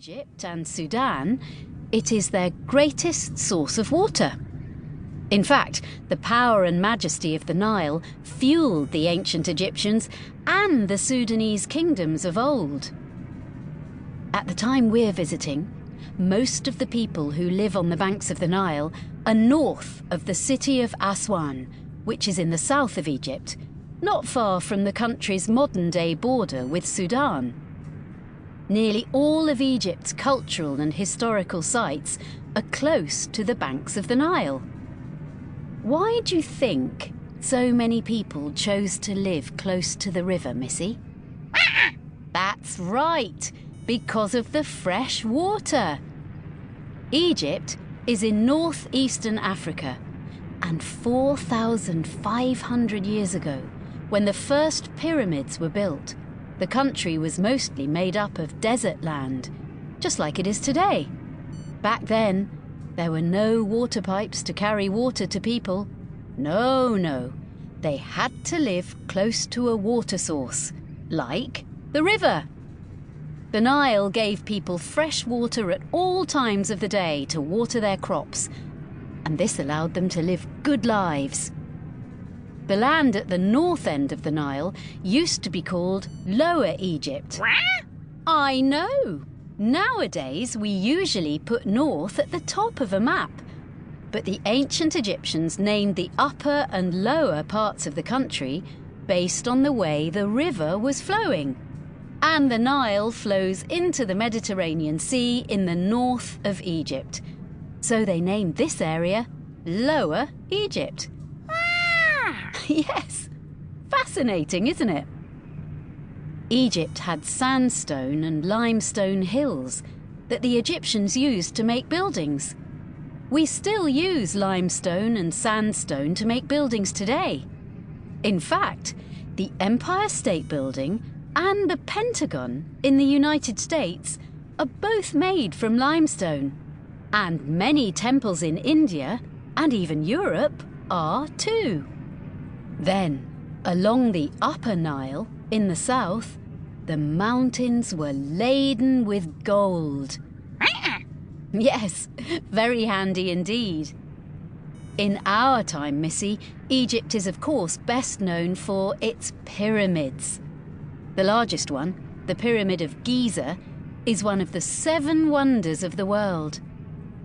Egypt and Sudan, it is their greatest source of water. In fact, the power and majesty of the Nile fueled the ancient Egyptians and the Sudanese kingdoms of old. At the time we're visiting, most of the people who live on the banks of the Nile are north of the city of Aswan, which is in the south of Egypt, not far from the country's modern-day border with Sudan. Nearly all of Egypt's cultural and historical sites are close to the banks of the Nile. Why do you think so many people chose to live close to the river, Missy? That's right, because of the fresh water. Egypt is in northeastern Africa, and 4,500 years ago, when the first pyramids were built, the country was mostly made up of desert land, just like it is today. Back then, there were no water pipes to carry water to people. No, they had to live close to a water source, like the river. The Nile gave people fresh water at all times of the day to water their crops, and this allowed them to live good lives. The land at the north end of the Nile used to be called Lower Egypt. I know! Nowadays, we usually put north at the top of a map. But the ancient Egyptians named the upper and lower parts of the country based on the way the river was flowing. And the Nile flows into the Mediterranean Sea in the north of Egypt. So they named this area Lower Egypt. Yes, fascinating, isn't it? Egypt had sandstone and limestone hills that the Egyptians used to make buildings. We still use limestone and sandstone to make buildings today. In fact, the Empire State Building and the Pentagon in the United States are both made from limestone. And many temples in India and even Europe are too. Then, along the Upper Nile, in the south, the mountains were laden with gold. Yes, very handy indeed. In our time, Missy, Egypt is of course best known for its pyramids. The largest one, the Pyramid of Giza, is one of the 7 wonders of the world.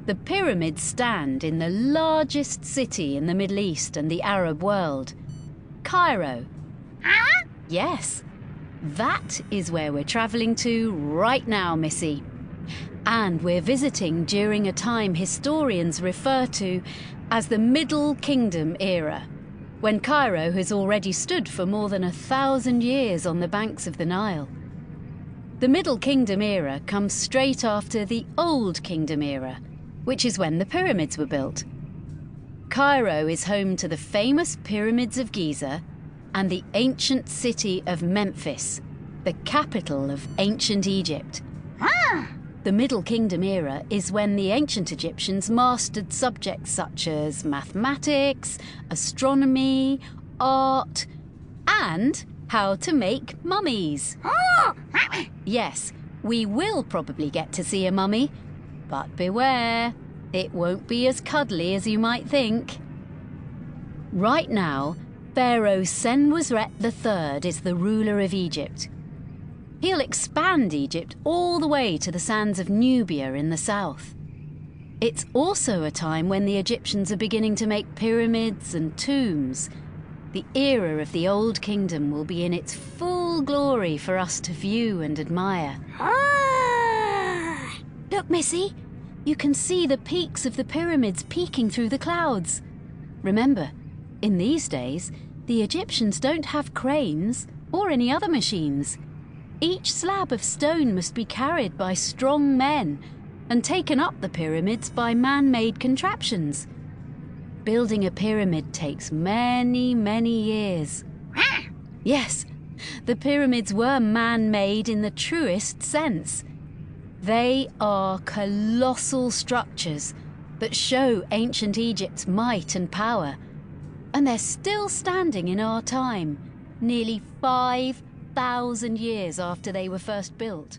The pyramids stand in the largest city in the Middle East and the Arab world, Cairo. Yes, that is where we're travelling to right now, Missy. And we're visiting during a time historians refer to as the Middle Kingdom era, when Cairo has already stood for more than 1,000 years on the banks of the Nile. The Middle Kingdom era comes straight after the Old Kingdom era, which is when the pyramids were built. Cairo is home to the famous pyramids of Giza and the ancient city of Memphis, the capital of ancient Egypt. The Middle Kingdom era is when the ancient Egyptians mastered subjects such as mathematics, astronomy, art, and how to make mummies. Yes, we will probably get to see a mummy, but beware, it won't be as cuddly as you might think. Right now, Pharaoh Senwosret III is the ruler of Egypt. He'll expand Egypt all the way to the sands of Nubia in the south. It's also a time when the Egyptians are beginning to make pyramids and tombs. The era of the Old Kingdom will be in its full glory for us to view and admire. Look, Missy, you can see the peaks of the pyramids peeking through the clouds. Remember, in these days, the Egyptians don't have cranes or any other machines. Each slab of stone must be carried by strong men and taken up the pyramids by man-made contraptions. Building a pyramid takes many, many years. Yes, the pyramids were man-made in the truest sense. They are colossal structures that show ancient Egypt's might and power. And they're still standing in our time, nearly 5,000 years after they were first built.